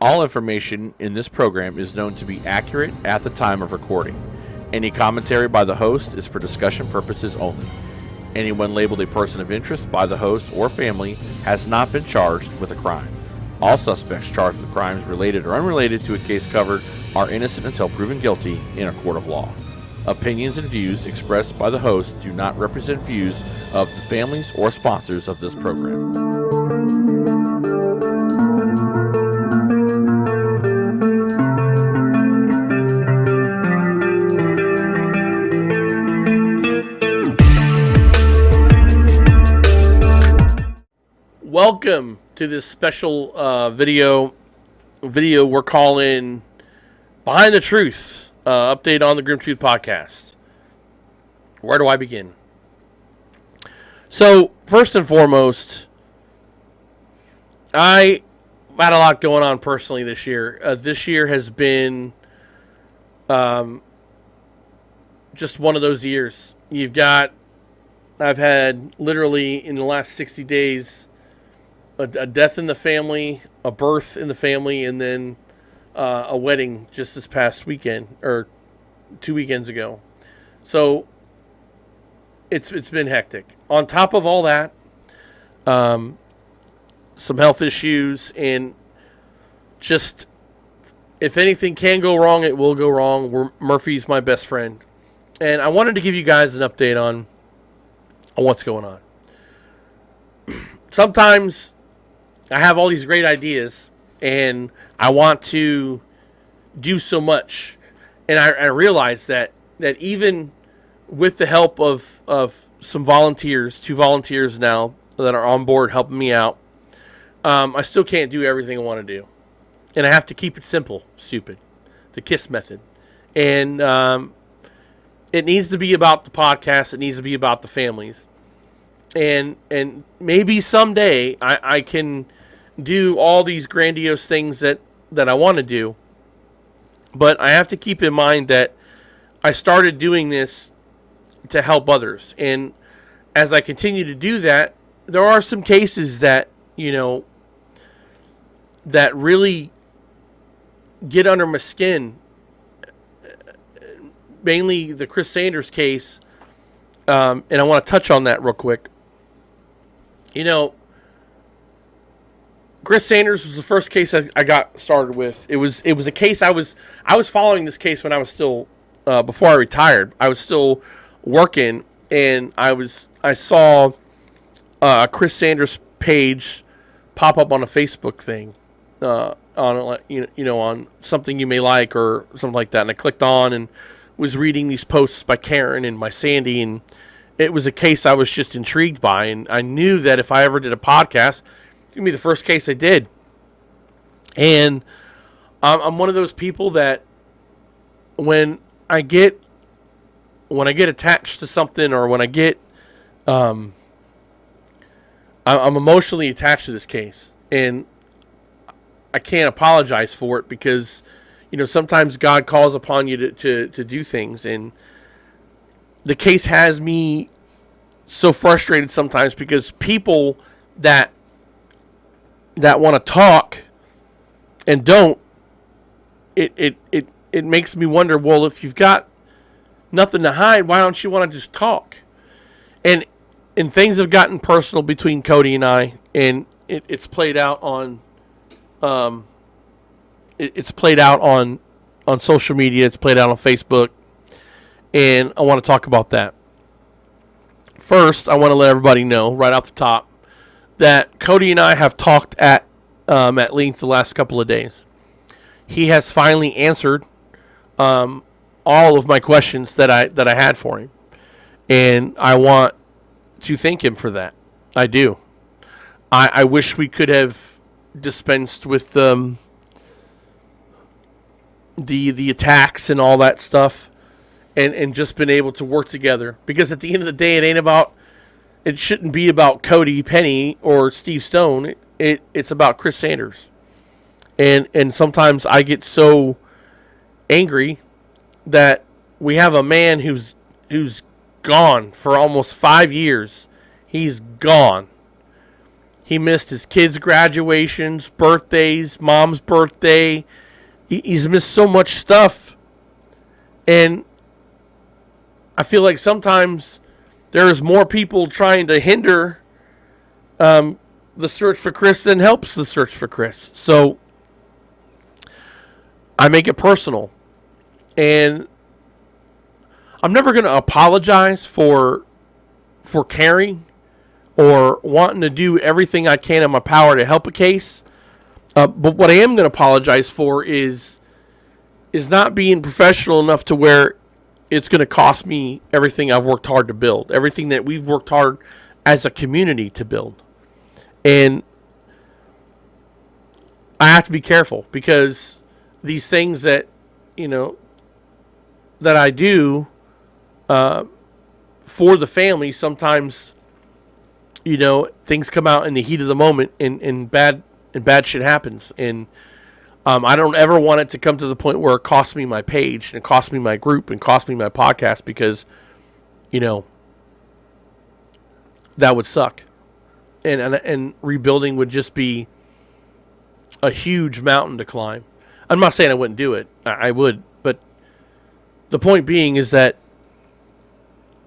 All information in this program is known to be accurate at the time of recording. Any commentary by the host is for discussion purposes only. Anyone labeled a person of interest by the host or family has not been charged with a crime. All suspects charged with crimes related or unrelated to a case covered are innocent until proven guilty in a court of law. Opinions and views expressed by the host do not represent views of the families or sponsors of this program. Welcome to this special video we're calling Behind the Truth, update on the Grimm Truth podcast. Where do I begin? So, first and foremost, I had a lot going on personally this year. This year has been just one of those years. I've had literally in the last 60 days a death in the family, a birth in the family, and then a wedding just this past weekend, or 2 weekends ago. So it's been hectic. On top of all that, some health issues, and just if anything can go wrong, it will go wrong. Murphy's my best friend, and I wanted to give you guys an update on what's going on. Sometimes I have all these great ideas, and I want to do so much. And I realize that even with the help of some volunteers, 2 volunteers now that are on board helping me out, I still can't do everything I want to do. And I have to keep it simple, stupid. The KISS method. And it needs to be about the podcast. It needs to be about the families. And maybe someday I can do all these grandiose things that I want to do. But I have to keep in mind that I started doing this to help others. And as I continue to do that, there are some cases that, that really get under my skin. Mainly the Chris Sanders case. And I want to touch on that real quick. Chris Sanders was the first case I got started with. It was a case I was following this case when I was still before I retired. I was still working, and I saw Chris Sanders' page pop up on a Facebook thing on something you may like or something like that, and I clicked on and was reading these posts by Karen and by Sandy, and it was a case I was just intrigued by, and I knew that if I ever did a podcast, it's going to be the first case I did. And I'm one of those people that when I get attached to something, or when I get I'm emotionally attached to this case, and I can't apologize for it, because sometimes God calls upon you to do things, and the case has me so frustrated sometimes, because people that want to talk and don't, it makes me wonder, well, if you've got nothing to hide, why don't you want to just talk? And things have gotten personal between Cody and I, and it's played out on on social media. It's played out on Facebook, and I want to talk about that. First, I want to let everybody know right off the top that Cody and I have talked at length the last couple of days. He has finally answered all of my questions that I had for him, and I want to thank him for that. I do. I wish we could have dispensed with the attacks and all that stuff, and just been able to work together. Because at the end of the day, it shouldn't be about Cody Penny or Steve Stone. It's about Chris Sanders. And sometimes I get so angry that we have a man who's gone for almost 5 years. He's gone. He missed his kids' graduations, birthdays, mom's birthday. He's missed so much stuff. And I feel like sometimes there's more people trying to hinder the search for Chris than helps the search for Chris. So I make it personal. And I'm never going to apologize for caring or wanting to do everything I can in my power to help a case. But what I am going to apologize for is not being professional enough to where it's going to cost me everything I've worked hard to build, everything that we've worked hard as a community to build. And I have to be careful because these things that, that I do for the family, sometimes, things come out in the heat of the moment and bad shit happens. And I don't ever want it to come to the point where it costs me my page and it costs me my group and costs me my podcast because, that would suck. And rebuilding would just be a huge mountain to climb. I'm not saying I wouldn't do it. I would. But the point being is that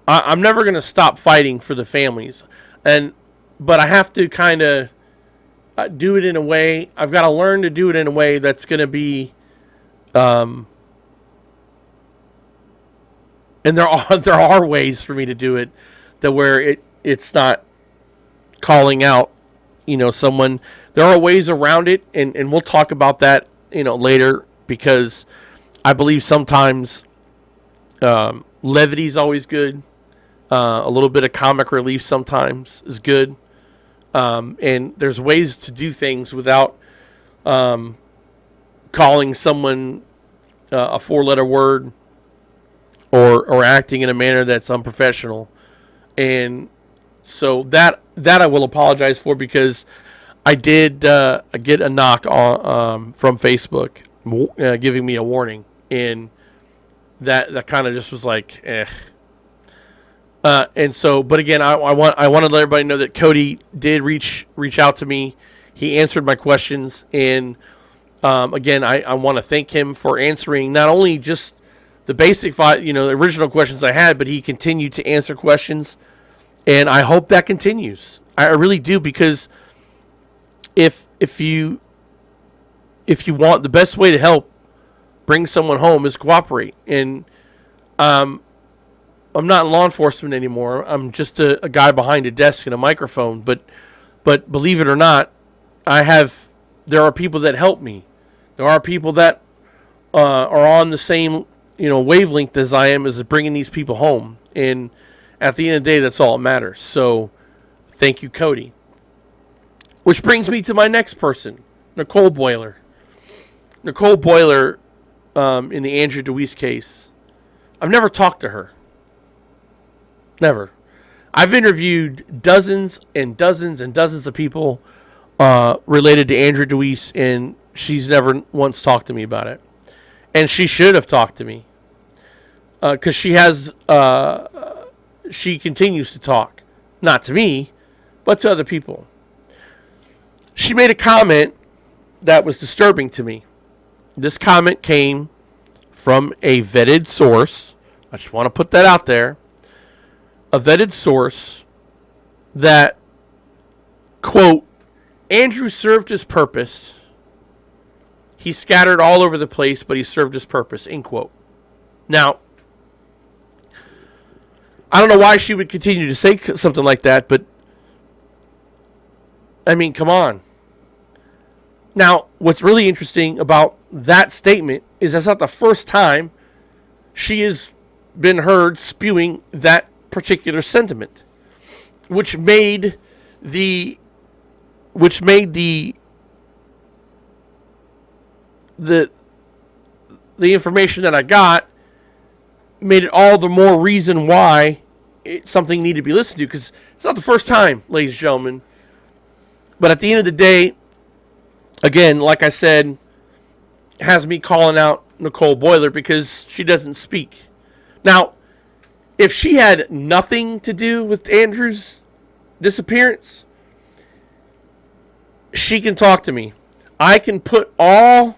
I'm never going to stop fighting for the families. But I have to kind of do it in a way. I've got to learn to do it in a way that's going to be, and there are ways for me to do it that where it's not calling out, someone. There are ways around it, and we'll talk about that, later, because I believe sometimes levity is always good. A little bit of comic relief sometimes is good. And there's ways to do things without calling someone a 4-letter word or acting in a manner that's unprofessional. And so that I will apologize for because I did get a knock on from Facebook giving me a warning, and that kind of just was like, eh. And so, but again, I want to let everybody know that Cody did reach out to me. He answered my questions, and again, I want to thank him for answering not only just the basic, the original questions I had, but he continued to answer questions, and I hope that continues. I really do, because if you want, the best way to help bring someone home is cooperate. And I'm not in law enforcement anymore. I'm just a guy behind a desk and a microphone. But believe it or not, there are people that help me. There are people that are on the same wavelength as I am, as bringing these people home. And at the end of the day, that's all that matters. So thank you, Cody. Which brings me to my next person, Nicole Boiler. Nicole Boiler, in the Andrew DeWeese case. I've never talked to her. Never. I've interviewed dozens and dozens and dozens of people related to Andrew DeWeese, and she's never once talked to me about it. And she should have talked to me, because she continues to talk, not to me, but to other people. She made a comment that was disturbing to me. This comment came from a vetted source. I just want to put that out there. A vetted source that, quote, Andrew served his purpose. He scattered all over the place, but he served his purpose, end quote. Now, I don't know why she would continue to say something like that, but I mean, come on. Now, what's really interesting about that statement is that's not the first time she has been heard spewing that particular sentiment, which made the information that I got made it all the more reason why something needed to be listened to, because it's not the first time, ladies and gentlemen. But at the end of the day, again, like I said, has me calling out Nicole Boiler because she doesn't speak. Now, if she had nothing to do with Andrew's disappearance, she can talk to me. I can put all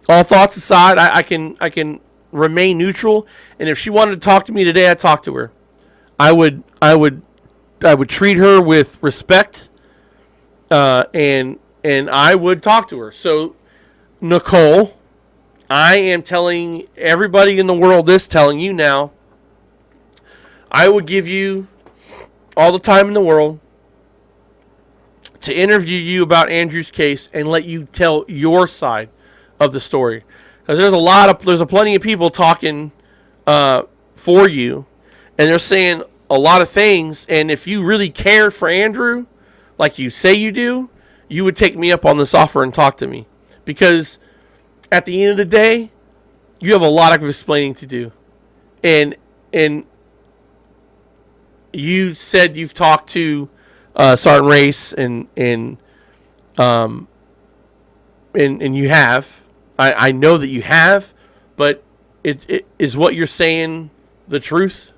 thoughts aside. I can remain neutral, and if she wanted to talk to me today, I'd talk to her. I would treat her with respect, and I would talk to her. So, Nicole, I am telling everybody in the world this, telling you now, I would give you all the time in the world to interview you about Andrew's case and let you tell your side of the story. Because there's plenty of people talking for you, and they're saying a lot of things. And if you really cared for Andrew, like you say you do, you would take me up on this offer and talk to me. Because at the end of the day, you have a lot of explaining to do. And you said you've talked to Sergeant Race, and you have. I know that you have, but it is what you're saying the truth?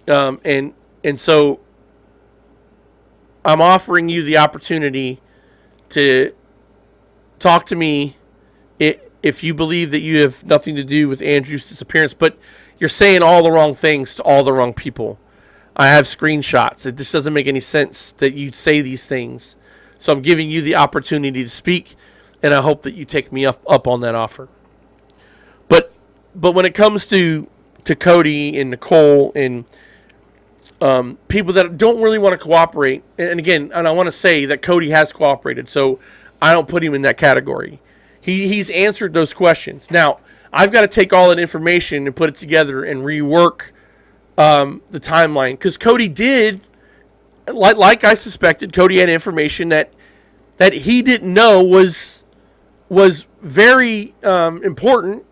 And so I'm offering you the opportunity to talk to me if you believe that you have nothing to do with Andrew's disappearance, but you're saying all the wrong things to all the wrong people. I have screenshots. It just doesn't make any sense that you'd say these things. So I'm giving you the opportunity to speak, and I hope that you take me up on that offer. But when it comes to Cody and Nicole and people that don't really want to cooperate, and again, and I want to say that Cody has cooperated, so I don't put him in that category. He's answered those questions. Now, I've got to take all that information and put it together and rework the timeline, because Cody did, like I suspected, Cody had information that he didn't know was very important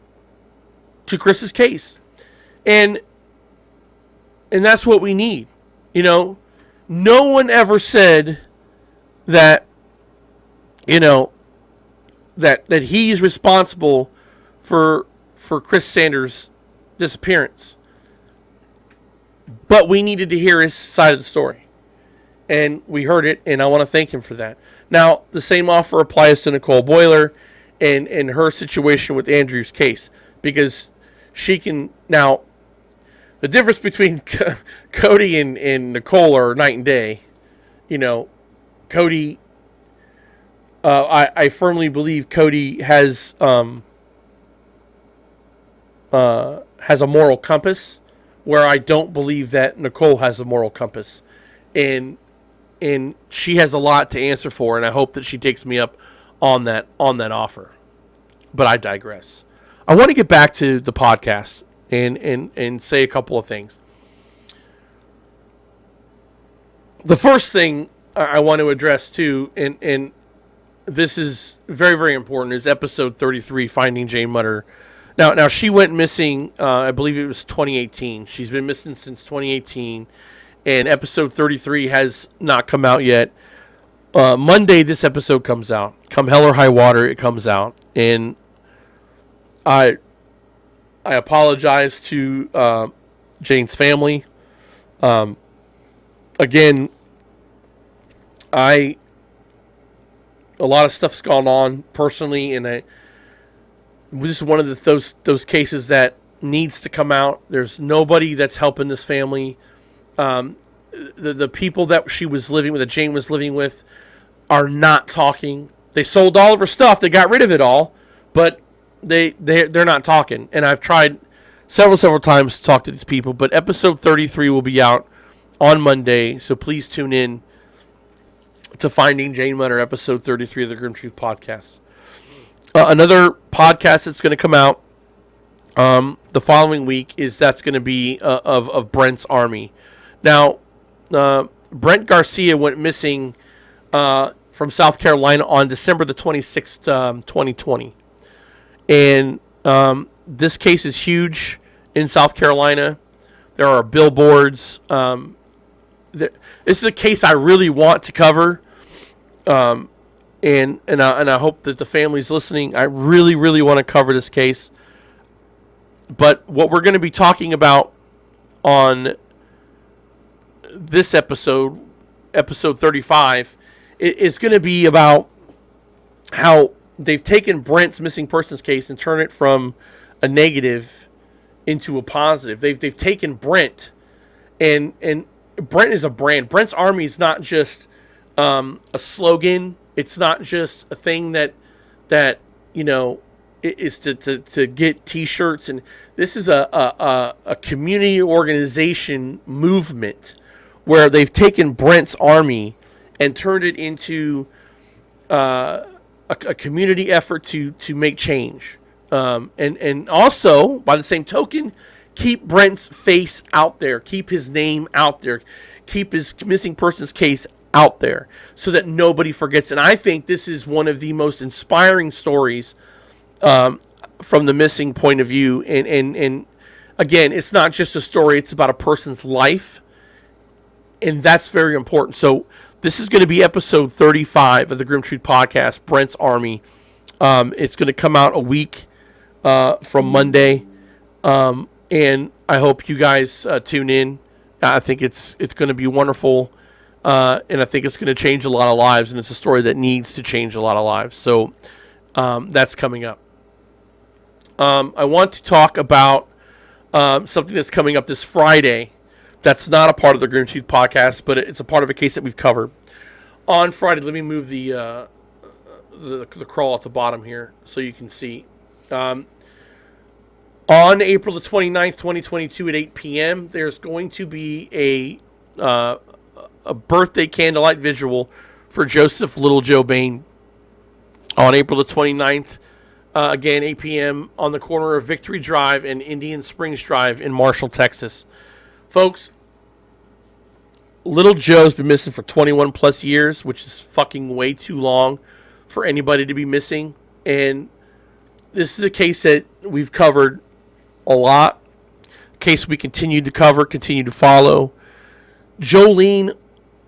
to Chris's case, and that's what we need. You know, no one ever said that, you know, that he's responsible for Chris Sanders' disappearance. But we needed to hear his side of the story. And we heard it, and I want to thank him for that. Now, the same offer applies to Nicole Boiler and her situation with Andrew's case. Because she can... Now, the difference between Cody and Nicole are night and day. You know, Cody... I firmly believe Cody has a moral compass, where I don't believe that Nicole has a moral compass. And she has a lot to answer for, and I hope that she takes me up on that offer. But I digress. I want to get back to the podcast and say a couple of things. The first thing I want to address too, and this is very, very important, is episode 33, Finding Jane Mutter. Now she went missing, I believe it was 2018. She's been missing since 2018, and episode 33 has not come out yet. Monday, this episode comes out. Come hell or high water, it comes out. And I apologize to Jane's family. Again, a lot of stuff's gone on personally, and this is one of those cases that needs to come out. There's nobody that's helping this family. The people that she was living with, that Jane was living with, are not talking. They sold all of her stuff. They got rid of it all, but they're not talking. And I've tried several times to talk to these people, but episode 33 will be out on Monday, so please tune in to Finding Jane Mutter, episode 33 of the Grim Truth Podcast. Another podcast that's going to come out the following week that's going to be of Brent's Army. Now, Brent Garcia went missing from South Carolina on December the 26th, 2020. And this case is huge in South Carolina. There are billboards. This is a case I really want to cover. And I hope that the family's listening. I really, really want to cover this case. But what we're going to be talking about on this episode, episode 35, is going to be about how they've taken Brent's missing persons case and turned it from a negative into a positive. They've taken Brent, and Brent is a brand. Brent's Army is not just a slogan. It's not just a thing that is to get T-shirts. And this is a community organization movement where they've taken Brent's Army and turned it into a community effort to make change. And also, by the same token, keep Brent's face out there. Keep his name out there. Keep his missing persons case out there so that nobody forgets. And I think this is one of the most inspiring stories from the missing point of view. And again, it's not just a story. It's about a person's life. And that's very important. So this is going to be episode 35 of the Grimm Truth Podcast, Brent's Army. It's going to come out a week from Monday. And I hope you guys tune in. I think it's going to be wonderful. And I think it's going to change a lot of lives. And it's a story that needs to change a lot of lives. So that's coming up. I want to talk about something that's coming up this Friday. That's not a part of the Grimm Truth Podcast, but it's a part of a case that we've covered. On Friday, let me move the crawl at the bottom here so you can see. On April the 29th, 2022 at 8 p.m., there's going to be a birthday candlelight vigil for Joseph Little Joe Bain on April the 29th. Again, 8 p.m. on the corner of Victory Drive and Indian Springs Drive in Marshall, Texas. Folks, Little Joe's been missing for 21 plus years, which is fucking way too long for anybody to be missing. And this is a case that we've covered a lot. A case we continue to cover, continue to follow. Jolene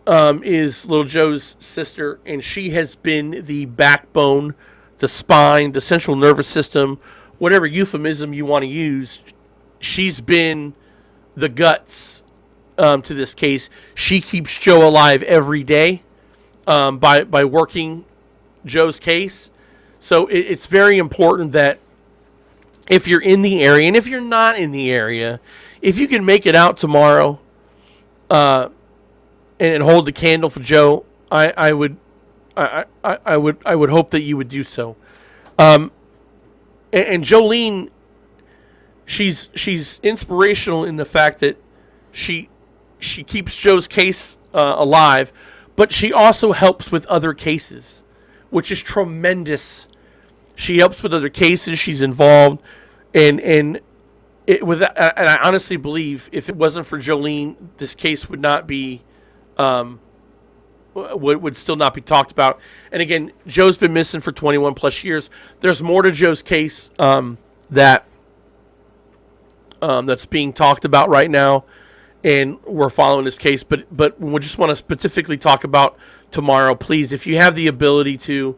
is Little Joe's sister, and she has been the backbone, the spine, the central nervous system, whatever euphemism you want to use. She's been the guts to this case. She keeps Joe alive every day by working Joe's case. So it's very important that if you're in the area, and if you're not in the area, if you can make it out tomorrow and hold the candle for Joe, I would hope that you would do so. And Jolene, she's inspirational in the fact that she keeps Joe's case alive, but she also helps with other cases, which is tremendous. She helps with other cases. She's involved, and I honestly believe if it wasn't for Jolene, this case would not be would still not be talked about. And again, Joe's been missing for 21 plus years. There's more to Joe's case that's being talked about right now, and we're following this case. But we just want to specifically talk about tomorrow. Please, if you have the ability to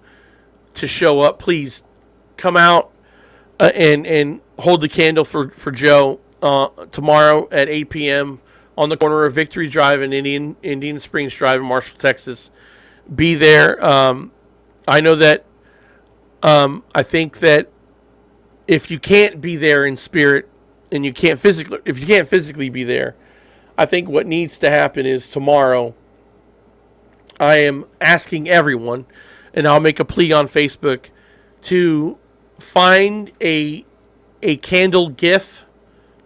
show up, please come out and hold the candle for Joe tomorrow at 8 p.m. on the corner of Victory Drive and Indian Springs Drive in Marshall, Texas. Be there. I know that I think that if you can't be there in spirit and if you can't physically be there, I think what needs to happen is tomorrow I am asking everyone, and I'll make a plea on Facebook, to find a candle GIF,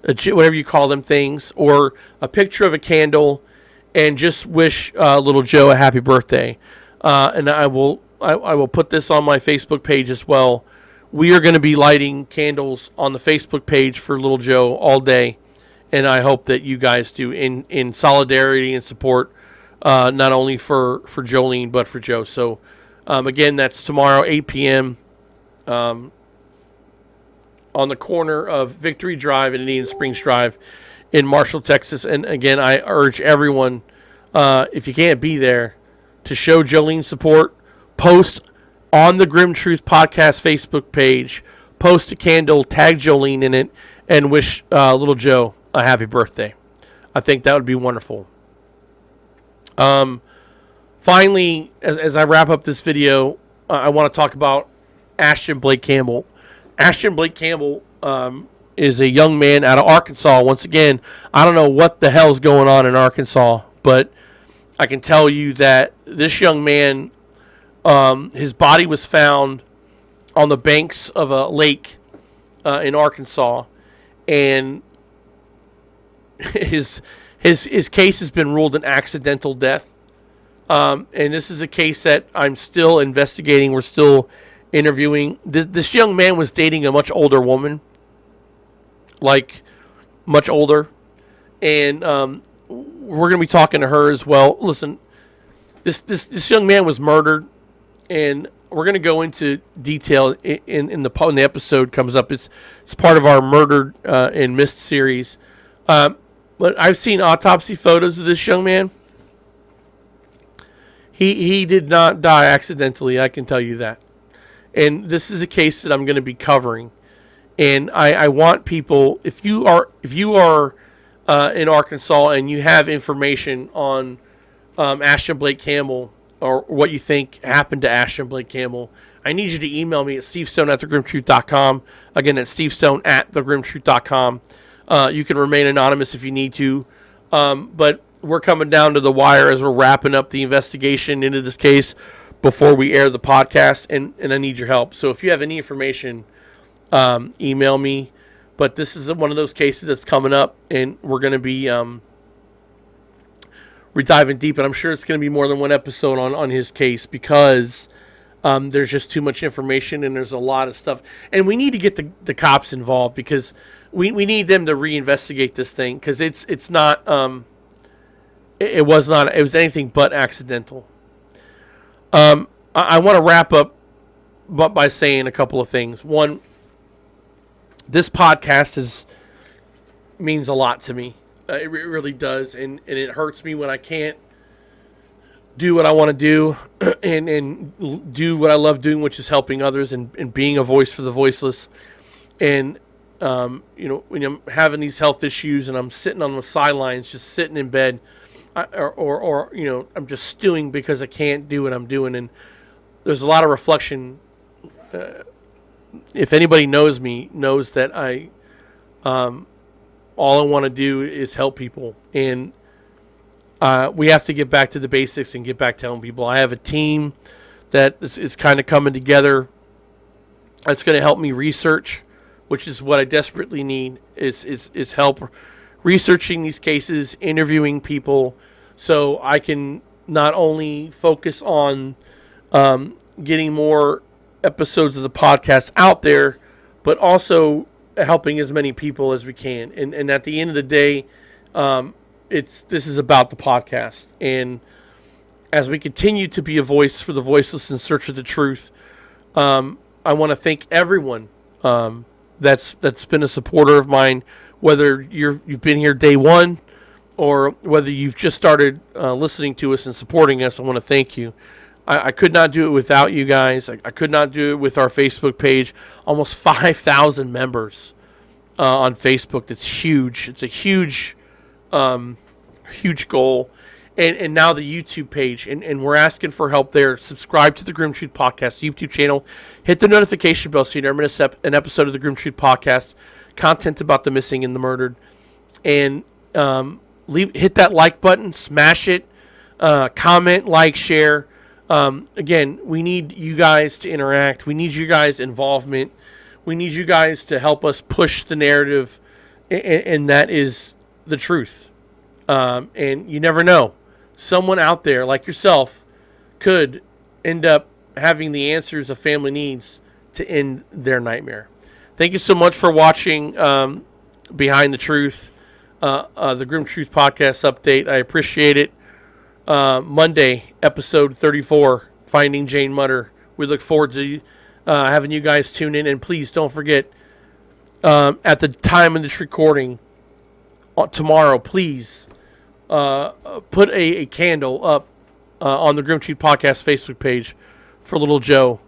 whatever you call them things, or a picture of a candle, and just wish Little Joe a happy birthday. And I will put this on my Facebook page as well. We are going to be lighting candles on the Facebook page for Little Joe all day, and I hope that you guys do in solidarity and support, not only for Jolene but for Joe. So again, that's tomorrow 8 p.m. On the corner of Victory Drive and Indian Springs Drive in Marshall, Texas. And again, I urge everyone, if you can't be there, to show Jolene support. Post on the Grimm Truth Podcast Facebook page. Post a candle, tag Jolene in it, and wish Little Joe a happy birthday. I think that would be wonderful. finally, as I wrap up this video, I want to talk about Ashton Blake Campbell. Ashton Blake Campbell is a young man out of Arkansas. Once again, I don't know what the hell's going on in Arkansas, but I can tell you that this young man, his body was found on the banks of a lake in Arkansas, and his case has been ruled an accidental death. And this is a case that I'm still investigating. We're still interviewing. This young man was dating a much older woman, like much older, and we're going to be talking to her as well. Listen, this young man was murdered, and we're going to go into detail in the episode comes up. It's part of our Murdered and Missed series. But I've seen autopsy photos of this young man. He did not die accidentally, I can tell you that. And this is a case that I'm going to be covering. And I want people, if you are in Arkansas and you have information on Ashton Blake Campbell, or what you think happened to Ashton Blake Campbell, I need you to email me at stevestone@thegrimtruth.com. Again, at stevestone@thegrimtruth.com. You can remain anonymous if you need to. But we're coming down to the wire as we're wrapping up the investigation into this case before we air the podcast, and I need your help. So if you have any information, email me. But this is one of those cases that's coming up, and we're going to be we're diving deep, and I'm sure it's going to be more than one episode on his case, because there's just too much information and there's a lot of stuff. And we need to get the cops involved, because we need them to reinvestigate this thing, because it's not it was anything but accidental. I want to wrap up by saying a couple of things. One, this podcast means a lot to me. It really does, and it hurts me when I can't do what I want to do and do what I love doing, which is helping others and being a voice for the voiceless. And when I'm having these health issues and I'm sitting on the sidelines, just sitting in bed, or I'm just stewing because I can't do what I'm doing. And there's a lot of reflection. If anybody knows me, knows that all I want to do is help people, and we have to get back to the basics and get back to helping people. I have a team that is kind of coming together. That's going to help me research, which is what I desperately need, is help researching these cases, interviewing people, so I can not only focus on getting more episodes of the podcast out there, but also helping as many people as we can. And at the end of the day, this is about the podcast. And as we continue to be a voice for the voiceless in search of the truth, I want to thank everyone that's been a supporter of mine, whether you've been here day one or whether you've just started listening to us and supporting us. I want to thank you. I could not do it without you guys. I could not do it with our Facebook page. Almost 5,000 members on Facebook. That's huge. It's a huge goal. And now the YouTube page. And we're asking for help there. Subscribe to the Grimm Truth Podcast YouTube channel. Hit the notification bell so you never miss an episode of the Grimm Truth Podcast. Content about the missing and the murdered. And hit that like button. Smash it. Comment, like, share. Again, we need you guys to interact. We need you guys' involvement. We need you guys to help us push the narrative, and that is the truth. And you never know. Someone out there like yourself could end up having the answers a family needs to end their nightmare. Thank you so much for watching Behind the Truth, the Grimm Truth Podcast update. I appreciate it. Monday, episode 34, Finding Jane Mutter. We look forward to having you guys tune in. And please don't forget, at the time of this recording, tomorrow, please put a candle up on the Grimm Truth Podcast Facebook page for little Joe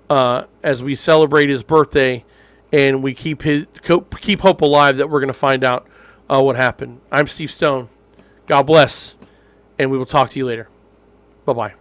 as we celebrate his birthday, and we keep hope alive that we're going to find out what happened. I'm Steve Stone. God bless. And we will talk to you later. Bye-bye.